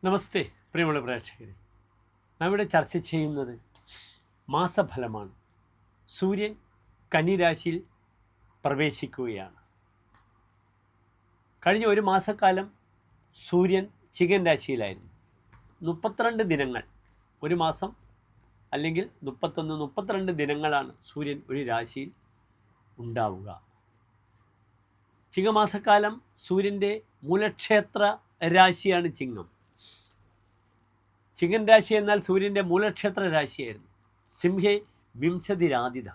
നമസ്തേ പ്രിയമുള്ള പ്രേക്ഷകരെ, നാം ഇവിടെ ചർച്ച ചെയ്യുന്നത് മാസഫലമാണ്. സൂര്യൻ കന്നിരാശിയിൽ പ്രവേശിക്കുകയാണ്. കഴിഞ്ഞ ഒരു മാസക്കാലം സൂര്യൻ ചികൻ രാശിയിലായിരുന്നു. 32 ദിനങ്ങൾ, ഒരു മാസം അല്ലെങ്കിൽ 32 ദിനങ്ങളാണ് സൂര്യൻ ഒരു രാശിയിൽ ഉണ്ടാവുക. ചിങ്ങമാസക്കാലം സൂര്യൻ്റെ മൂലക്ഷേത്ര രാശിയാണ് ചിങ്ങം. ചിങ്ങൻ രാശി എന്നാൽ സൂര്യൻ്റെ മൂലക്ഷേത്ര രാശിയായിരുന്നു. സിംഹേ വിംശതിരാതിഥ.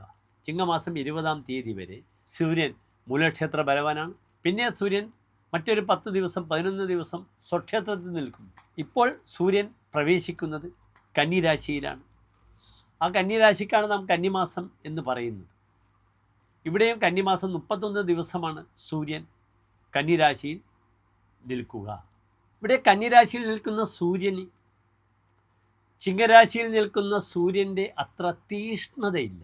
ചിങ്ങമാസം 20-ാം തീയതി വരെ സൂര്യൻ മൂലക്ഷേത്ര ബലവാനാണ്. പിന്നെ സൂര്യൻ മറ്റൊരു 10 ദിവസം 11 ദിവസം സ്വക്ഷേത്രത്തിൽ നിൽക്കുന്നു. ഇപ്പോൾ സൂര്യൻ പ്രവേശിക്കുന്നത് കന്നിരാശിയിലാണ്. ആ കന്നിരാശിക്കാണ് നാം കന്നിമാസം എന്ന് പറയുന്നത്. ഇവിടെയും കന്നിമാസം 31 ദിവസമാണ് സൂര്യൻ കന്നിരാശിയിൽ നിൽക്കുക. ഇവിടെ കന്നിരാശിയിൽ നിൽക്കുന്ന സൂര്യന് ചിങ്ങരാശിയിൽ നിൽക്കുന്ന സൂര്യൻ്റെ അത്ര തീഷ്ണതയില്ല.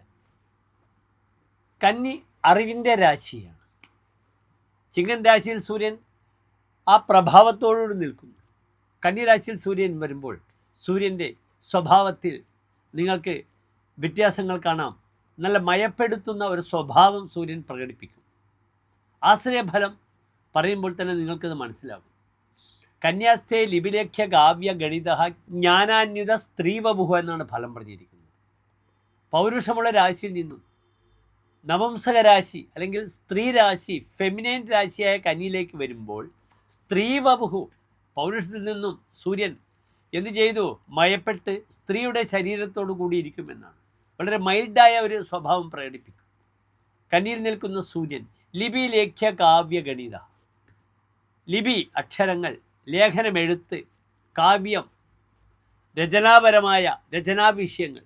കന്നി അറിവിൻ്റെ രാശിയാണ്. ചിങ്ങൻ രാശിയിൽ സൂര്യൻ ആ പ്രഭാവത്തോടുകൂടി നിൽക്കുന്നു. കന്നിരാശിയിൽ സൂര്യൻ വരുമ്പോൾ സൂര്യൻ്റെ സ്വഭാവത്തിൽ നിങ്ങൾക്ക് വ്യത്യാസങ്ങൾ കാണാം. നല്ല മയപ്പെടുത്തുന്ന ഒരു സ്വഭാവം സൂര്യൻ പ്രകടിപ്പിക്കും. ആശ്രയഫലം പറയുമ്പോൾ തന്നെ നിങ്ങൾക്കത് മനസ്സിലാകും. കന്യാസ്ഥേ ലിപിലേഖ്യ കാവ്യ ഗണിത ജ്ഞാനാന്യുത സ്ത്രീവപുഹ എന്നാണ് ഫലം പറഞ്ഞിരിക്കുന്നത്. പൗരുഷമുള്ള രാശിയിൽ നിന്നും നവംസക രാശി അല്ലെങ്കിൽ സ്ത്രീ രാശി, ഫെമിനൈൻ രാശിയായ കന്നിയിലേക്ക് വരുമ്പോൾ സ്ത്രീവപുഹു, പൗരുഷത്തിൽ നിന്നും സൂര്യൻ എന്ത് ചെയ്തു? മയപ്പെട്ട് സ്ത്രീയുടെ ശരീരത്തോടു കൂടിയിരിക്കുമെന്നാണ്. വളരെ മൈൽഡായ ഒരു സ്വഭാവം പ്രകടിപ്പിക്കും. കന്നിയിൽ നിൽക്കുന്ന സൂര്യൻ ലിപി ലേഖ്യ കാവ്യ ഗണിത. ലിപി അക്ഷരങ്ങൾ, ലേഖനം, എഴുത്ത്, കാവ്യം, രചനാപരമായ രചനാവിഷയങ്ങൾ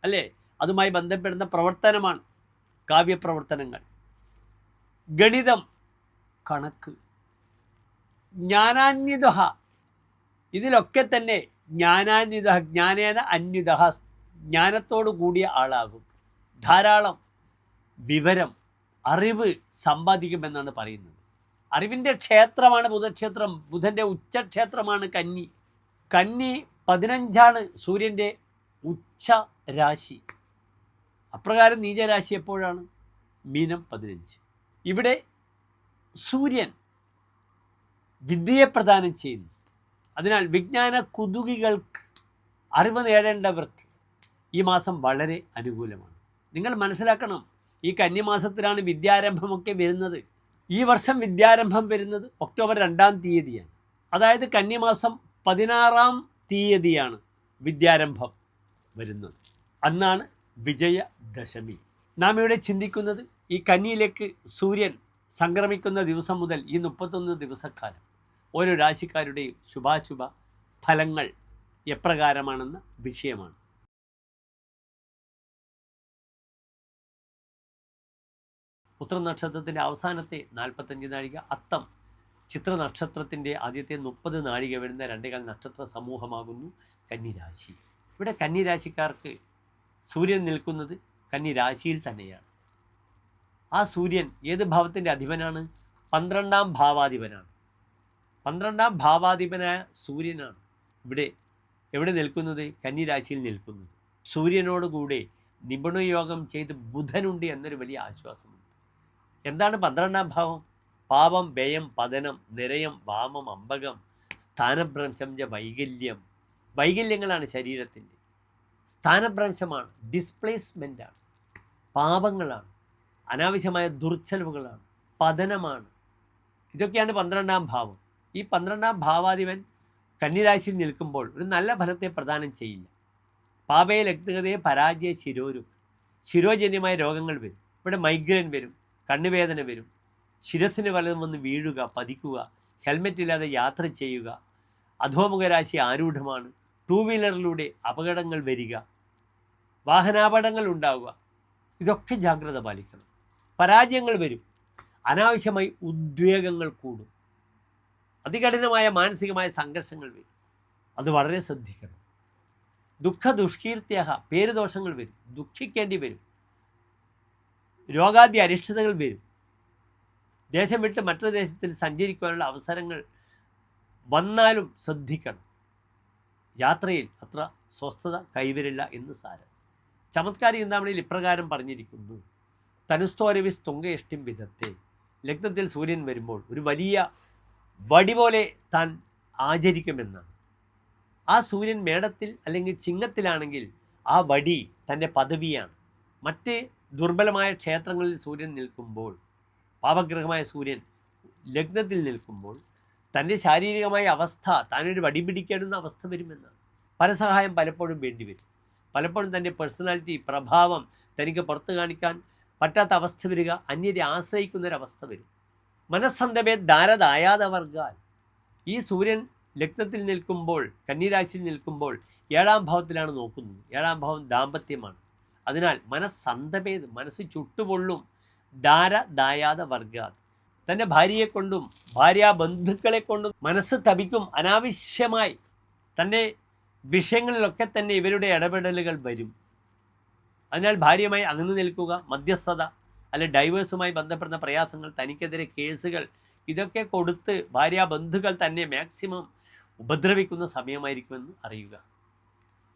അല്ലേ, അതുമായി ബന്ധപ്പെടുന്ന പ്രവർത്തനമാണ് കാവ്യപ്രവർത്തനങ്ങൾ. ഗണിതം, കണക്ക്, ജ്ഞാനാന്വിത, ഇതിലൊക്കെ തന്നെ ജ്ഞാനാന്വിത, ജ്ഞാനേന അന്വിത, ജ്ഞാനത്തോടു കൂടിയ ആളാകും. ധാരാളം വിവരം, അറിവ് സമ്പാദിക്കുമെന്നാണ് പറയുന്നത്. അറിവിൻ്റെ ക്ഷേത്രമാണ് ബുധക്ഷേത്രം. ബുധൻ്റെ ഉച്ചക്ഷേത്രമാണ് കന്നി. കന്നി 15ആണ് സൂര്യൻ്റെ ഉച്ച രാശി. അപ്രകാരം നീചരാശി എപ്പോഴാണ്? മീനം 15. ഇവിടെ സൂര്യൻ വിദ്യയെ പ്രദാനം ചെയ്യുന്നു. അതിനാൽ വിജ്ഞാന കുതുകികൾക്ക്, അറിവ് നേടേണ്ടവർക്ക് ഈ മാസം വളരെ അനുകൂലമാണ്. നിങ്ങൾ മനസ്സിലാക്കണം, ഈ കന്നിമാസത്തിലാണ് വിദ്യാരംഭമൊക്കെ വരുന്നത്. ഈ വർഷം വിദ്യാരംഭം വരുന്നത് ഒക്ടോബർ 2-ാം തീയതിയാണ്. അതായത് കന്നിമാസം 16-ാം തീയതിയാണ് വിദ്യാരംഭം വരുന്നത്. അന്നാണ് വിജയദശമി. നാം ഇവിടെ ചിന്തിക്കുന്നത് ഈ കന്നിയിലേക്ക് സൂര്യൻ സംക്രമിക്കുന്ന ദിവസം മുതൽ ഈ 31 ദിവസക്കാലം ഓരോ രാശിക്കാരുടെയും ശുഭാശുഭ ഫലങ്ങൾ എപ്രകാരമാണെന്ന വിഷയമാണ്. ഉത്ര നക്ഷത്രത്തിൻ്റെ അവസാനത്തെ 45 നാഴിക, അത്തം ചിത്ര നക്ഷത്രത്തിൻ്റെ ആദ്യത്തെ 30 നാഴിക വരുന്ന 2 നക്ഷത്ര സമൂഹമാകുന്നു കന്നിരാശി. ഇവിടെ കന്നിരാശിക്കാർക്ക് സൂര്യൻ നിൽക്കുന്നത് കന്നിരാശിയിൽ തന്നെയാണ്. ആ സൂര്യൻ ഏത് ഭാവത്തിൻ്റെ അധിപനാണ്? 12-ാം ഭാവാധിപനാണ്. 12-ാം ഭാവാധിപനായ സൂര്യനാണ് എവിടെ നിൽക്കുന്നത്? കന്നിരാശിയിൽ നിൽക്കുന്നത്. സൂര്യനോടുകൂടെ നിപുണയോഗം ചെയ്ത് ബുധനുണ്ട് എന്നൊരു വലിയ ആശ്വാസമുണ്ട്. എന്താണ് 12-ാം ഭാവം? പാപം, വ്യയം, പതനം, നിരയം, വാമം, അമ്പകം, സ്ഥാനഭ്രംശം, വൈകല്യം. വൈകല്യങ്ങളാണ് ശരീരത്തിൻ്റെ. സ്ഥാനഭ്രംശമാണ്, ഡിസ്പ്ലേസ്മെൻ്റാണ്, പാപങ്ങളാണ്, അനാവശ്യമായ ദുർച്ചെലവുകളാണ്, പതനമാണ്. ഇതൊക്കെയാണ് 12-ാം ഭാവം. ഈ 12-ാം ഭാവാധിപൻ കന്നിരാശിയിൽ നിൽക്കുമ്പോൾ ഒരു നല്ല ഫലത്തെ പ്രദാനം ചെയ്യില്ല. പാപയെ, ലഗ്നതയെ, പരാജയ, ശിരോജന്യമായ രോഗങ്ങൾ വരും. ഇവിടെ മൈഗ്രെയിൻ വരും, കണ്ണുവേദന വരും, ശിരസിന് വലതും വന്ന് വീഴുക, പതിക്കുക, ഹെൽമെറ്റ് ഇല്ലാതെ യാത്ര ചെയ്യുക, അധോമുഖരാശി ആരൂഢമാണ്, 2 വീലറിലൂടെ അപകടങ്ങൾ വരിക, വാഹനാപകടങ്ങൾ ഉണ്ടാവുക. ഇതൊക്കെ ജാഗ്രത പാലിക്കണം. പരാജയങ്ങൾ വരും, അനാവശ്യമായി ഉദ്വേഗങ്ങൾ കൂടും, അതികഠിനമായ മാനസികമായ സംഘർഷങ്ങൾ വരും. അത് വളരെ ശ്രദ്ധിക്കണം. ദുഃഖദുഷ്കീർത്യഹ, പേരുദോഷങ്ങൾ വരും, ദുഃഖിക്കേണ്ടി വരും, രോഗാദി അരിഷ്ടതകൾ വരും. ദേശം വിട്ട് മറ്റൊരു ദേശത്തിൽ സഞ്ചരിക്കുവാനുള്ള അവസരങ്ങൾ വന്നാലും ശ്രദ്ധിക്കണം. യാത്രയിൽ അത്ര സ്വസ്ഥത കൈവരില്ല എന്ന് സാരം. ചമത്കാരി ചിന്താമണിയിൽ ഇപ്രകാരം പറഞ്ഞിരിക്കുന്നു: തനുസ്തോരവിസ് തുങ്കയഷ്ടിം വിധത്തെ. ലഗ്നത്തിൽ സൂര്യൻ വരുമ്പോൾ ഒരു വലിയ വടി പോലെ താൻ ആചരിക്കുമെന്നാണ്. ആ സൂര്യൻ മേടത്തിൽ അല്ലെങ്കിൽ ചിങ്ങത്തിലാണെങ്കിൽ ആ വടി തൻ്റെ പദവിയാണ്. മറ്റ് ദുർബലമായ ക്ഷേത്രങ്ങളിൽ സൂര്യൻ നിൽക്കുമ്പോൾ, പാപഗ്രഹമായ സൂര്യൻ ലഗ്നത്തിൽ നിൽക്കുമ്പോൾ തൻ്റെ ശാരീരികമായ അവസ്ഥ താനൊരു വടി പിടിക്കേണ്ടുന്ന അവസ്ഥ വരുമെന്നാണ്. പരസഹായം പലപ്പോഴും വേണ്ടിവരും. പലപ്പോഴും തൻ്റെ പേഴ്സണാലിറ്റി, പ്രഭാവം തനിക്ക് പുറത്ത് കാണിക്കാൻ പറ്റാത്ത അവസ്ഥ വരിക, അന്യരെ ആശ്രയിക്കുന്നൊരവസ്ഥ വരും. മനസ്സന്തമേ ധാരദായാതവർഗാൽ. ഈ സൂര്യൻ ലഗ്നത്തിൽ നിൽക്കുമ്പോൾ, കന്നിരാശിയിൽ നിൽക്കുമ്പോൾ 7ാം ഭാവത്തിലാണ് നോക്കുന്നത്. 7ാം ഭാവം ദാമ്പത്യമാണ്. അതിനാൽ മനസ്സന്തമേത്, മനസ്സ് ചുട്ടുപൊള്ളും. ധാരദായാതവർഗാൽ. തൻ്റെ ഭാര്യയെക്കൊണ്ടും ഭാര്യാബന്ധുക്കളെ കൊണ്ടും മനസ്സ് തപിക്കും. അനാവശ്യമായി തൻ്റെ വിഷയങ്ങളിലൊക്കെ തന്നെ ഇവരുടെ ഇടപെടലുകൾ വരും. അതിനാൽ ഭാര്യയുമായി അകന്നു നിൽക്കുക, മധ്യസ്ഥത, അല്ലെ ഡൈവേഴ്സുമായി ബന്ധപ്പെടുന്ന പ്രയാസങ്ങൾ, തനിക്കെതിരെ കേസുകൾ, ഇതൊക്കെ കൊടുത്ത് ഭാര്യാബന്ധുക്കൾ തന്നെ മാക്സിമം ഉപദ്രവിക്കുന്ന സമയമായിരിക്കുമെന്ന് അറിയുക.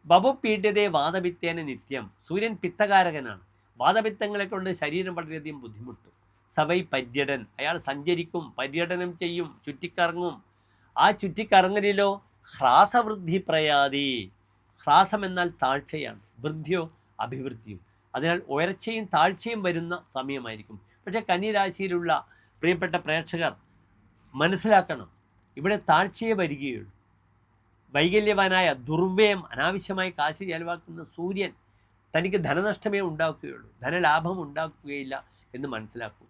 ബഭുപീഡ്യതേ വാദപിത്തേന നിത്യം. സൂര്യൻ പിത്തകാരകനാണ്. വാദപിത്തങ്ങളെ കൊണ്ട് ശരീരം വളരെയധികം ബുദ്ധിമുട്ടും. സവൈ പര്യടൻ. അയാൾ സഞ്ചരിക്കും, പര്യടനം ചെയ്യും, ചുറ്റിക്കറങ്ങും. ആ ചുറ്റിക്കറങ്ങലിലോ ഹ്രാസവൃദ്ധി പ്രയാതി. ഹ്രാസം എന്നാൽ താഴ്ചയാണ്, വൃദ്ധിയോ അഭിവൃദ്ധിയും. അതിനാൽ ഉയർച്ചയും താഴ്ചയും വരുന്ന സമയമായിരിക്കും. പക്ഷേ കന്നിരാശിയിലുള്ള പ്രിയപ്പെട്ട പ്രേക്ഷകർ മനസ്സിലാക്കണം, ഇവിടെ താഴ്ചയെ വരികയുള്ളൂ. വൈകല്യവാനായ ദുർവ്യയം, അനാവശ്യമായി കാശ് ചെലവാക്കുന്ന സൂര്യൻ തനിക്ക് ധനനഷ്ടമേ ഉണ്ടാക്കുകയുള്ളൂ, ധനലാഭം ഉണ്ടാക്കുകയില്ല എന്ന് മനസ്സിലാക്കുക.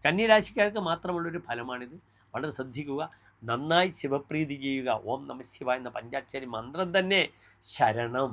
കന്നിരാശിക്കാർക്ക് മാത്രമുള്ളൊരു ഫലമാണിത്. വളരെ ശ്രദ്ധിക്കുക. നന്നായി ശിവപ്രീതി ചെയ്യുക. ഓം നമഃ ശിവായ എന്ന പഞ്ചാക്ഷരി മന്ത്രം തന്നെ ശരണം.